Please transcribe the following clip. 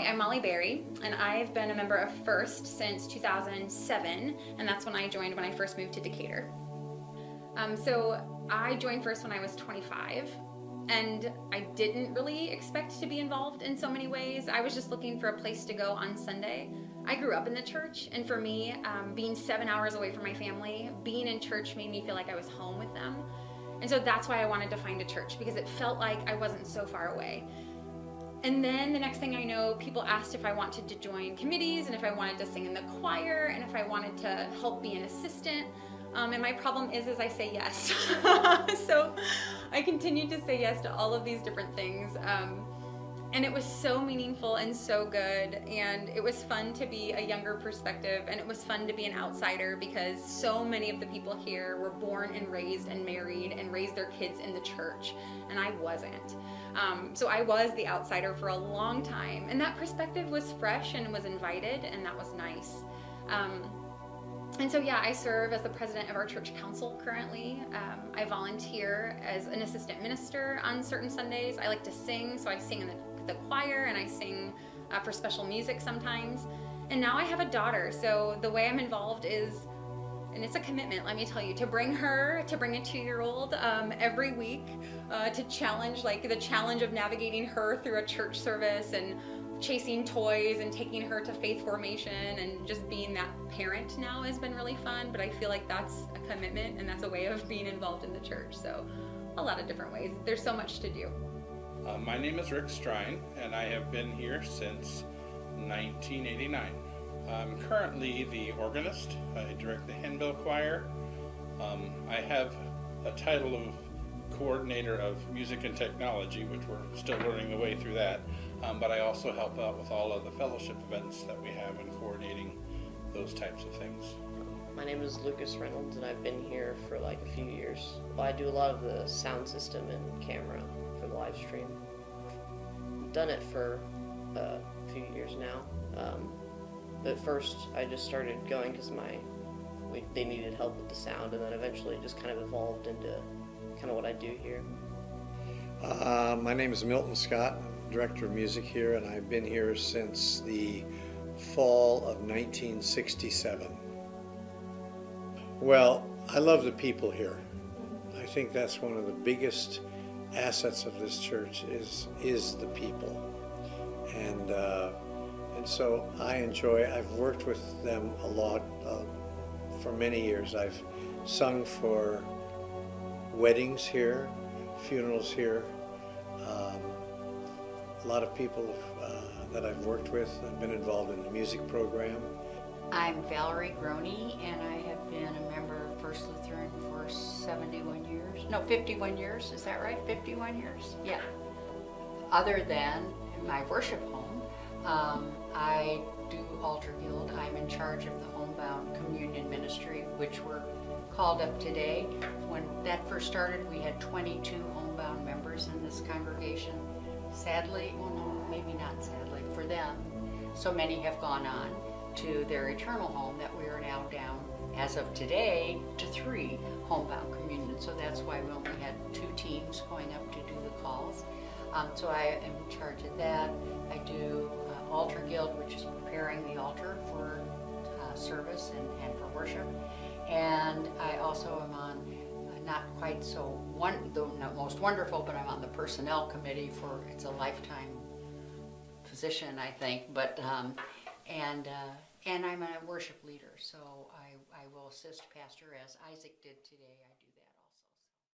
I'm Molly Berry, and I've been a member of First since 2007, and that's when I first moved to Decatur. So I joined First when I was 25, and I didn't really expect to be involved in so many ways. I was just looking for a place to go on Sunday. I grew up in the church, and for me, being 7 hours away from my family, being in church made me feel like I was home with them. And so that's why I wanted to find a church, because it felt like I wasn't so far away. And then the next thing I know, people asked if I wanted to join committees and if I wanted to sing in the choir and if I wanted to help be an assistant. And my problem is I say yes. So I continued to say yes to all of these different things. And it was so meaningful and so good, and it was fun to be a younger perspective, and it was fun to be an outsider because so many of the people here were born and married and raised their kids in the church, and I wasn't. So I was the outsider for a long time, and that perspective was fresh and was invited, and that was nice. And so yeah, I serve as the president of our church council currently. I volunteer as an assistant minister on certain Sundays. I like to sing, so I sing in the choir, and I sing for special music sometimes. And now I have a daughter, so the way I'm involved is, and it's a commitment, let me tell you, to bring a 2-year-old every week to challenge, like the challenge of navigating her through a church service and chasing toys and taking her to faith formation, and just being that parent now has been really fun. But I feel like that's a commitment, and that's a way of being involved in the church. So a lot of different ways. There's so much to do. My name is Strein, and I have been here since 1989. I'm currently the organist. I direct the handbell choir. I have a title of coordinator of music and technology, which we're still learning the way through that. But I also help out with all of the fellowship events that we have and coordinating those types of things. My name is Reynolds, and I've been here for like a few years. I do a lot of the sound system and camera for the live stream. I've done it for a few years now. But first I just started going because they needed help with the sound, and then eventually it just kind of evolved into kind of what I do here. My name is Milton Scott. I'm director of music here, and I've been here since the fall of 1967. Well, I love the people here. I think that's one of the biggest assets of this church is the people, and so I enjoy. I've worked with them a lot for many years. I've sung for weddings here, funerals here. A lot of people that I've worked with. I've been involved in the music program. I'm Valerie Groney, and I have been a member of First Lutheran for 71 years. No, 51 years, is that right? 51 years? Yeah. Other than my worship home, I do Altar Guild. I'm in charge of the Homebound communion ministry, which we're called up today. When that first started, we had 22 Homebound members in this congregation. Sadly, well, no, maybe not sadly, for them, so many have gone on to their eternal home that we are now down, as of today, to 3 Homebound communions. So that's why we only had 2 teams going up to do the calls. So I am in charge of that. I do Altar Guild, which is preparing the altar for service and for worship. And I also am on, not quite so not most wonderful, but I'm on the personnel committee for, it's a lifetime position, I think, but and I'm a worship leader, so I will assist Pastor as Isaac did today.